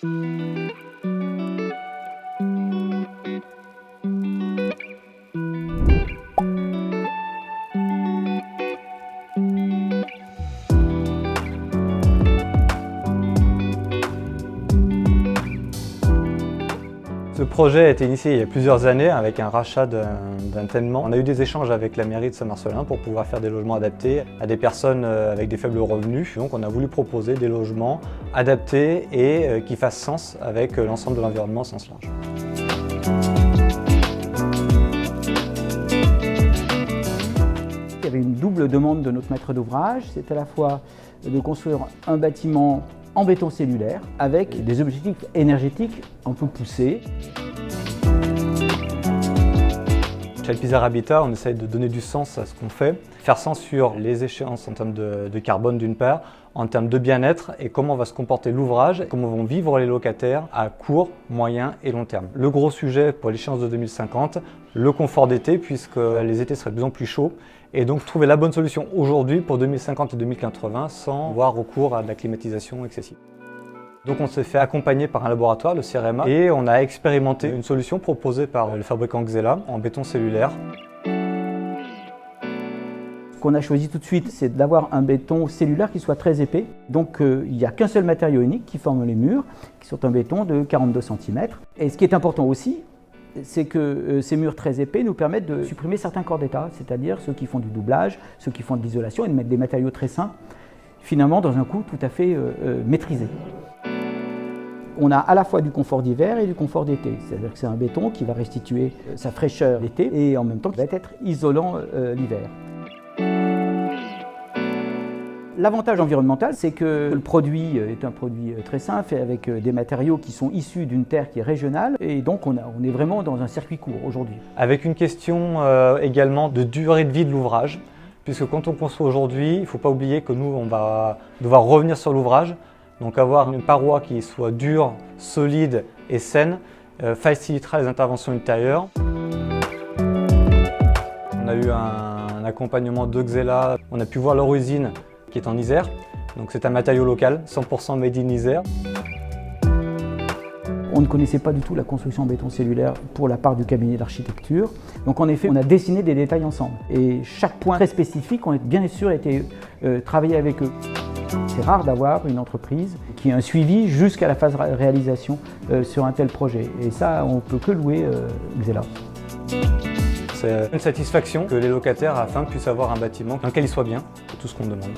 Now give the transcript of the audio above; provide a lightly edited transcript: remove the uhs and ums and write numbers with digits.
Ce projet a été initié il y a plusieurs années avec un rachat d'un ténement. On a eu des échanges avec la mairie de Saint-Marcellin pour pouvoir faire des logements adaptés à des personnes avec des faibles revenus. Donc on a voulu proposer des logements adaptés et qui fassent sens avec l'ensemble de l'environnement au sens large. Il y avait une double demande de notre maître d'ouvrage, c'est à la fois de construire un bâtiment en béton cellulaire avec des objectifs énergétiques un peu poussés. Chez Alpizar Habitat, on essaye de donner du sens à ce qu'on fait, faire sens sur les échéances en termes de carbone d'une part, en termes de bien-être et comment va se comporter l'ouvrage, comment vont vivre les locataires à court, moyen et long terme. Le gros sujet pour l'échéance de 2050, le confort d'été puisque les étés seraient de plus en plus chauds et donc trouver la bonne solution aujourd'hui pour 2050 et 2080 sans avoir recours à de la climatisation excessive. Donc on s'est fait accompagner par un laboratoire, le CEREMA, et on a expérimenté une solution proposée par le fabricant Xella en béton cellulaire. Ce qu'on a choisi tout de suite, c'est d'avoir un béton cellulaire qui soit très épais. Donc il n'y a qu'un seul matériau unique qui forme les murs, qui sont un béton de 42 cm. Et ce qui est important aussi, c'est que ces murs très épais nous permettent de supprimer certains corps d'état, c'est-à-dire ceux qui font du doublage, ceux qui font de l'isolation et de mettre des matériaux très sains, finalement dans un coût tout à fait maîtrisé. On a à la fois du confort d'hiver et du confort d'été, c'est-à-dire que c'est un béton qui va restituer sa fraîcheur l'été et en même temps qui va être isolant l'hiver. L'avantage environnemental, c'est que le produit est un produit très sain, fait avec des matériaux qui sont issus d'une terre qui est régionale et donc on est vraiment dans un circuit court aujourd'hui. Avec une question également de durée de vie de l'ouvrage, puisque quand on construit aujourd'hui, il ne faut pas oublier que nous, on va devoir revenir sur l'ouvrage. Donc avoir une paroi qui soit dure, solide et saine facilitera les interventions ultérieures. On a eu un accompagnement de Xella. On a pu voir leur usine qui est en Isère. Donc c'est un matériau local, 100% made in Isère. On ne connaissait pas du tout la construction en béton cellulaire pour la part du cabinet d'architecture. Donc en effet, on a dessiné des détails ensemble. Et chaque point très spécifique, on a bien sûr été travaillé avec eux. C'est rare d'avoir une entreprise qui a un suivi jusqu'à la phase de réalisation sur un tel projet. Et ça, on ne peut que louer Xella. C'est une satisfaction que les locataires à la fin puissent avoir un bâtiment dans lequel ils soient bien, c'est tout ce qu'on demande.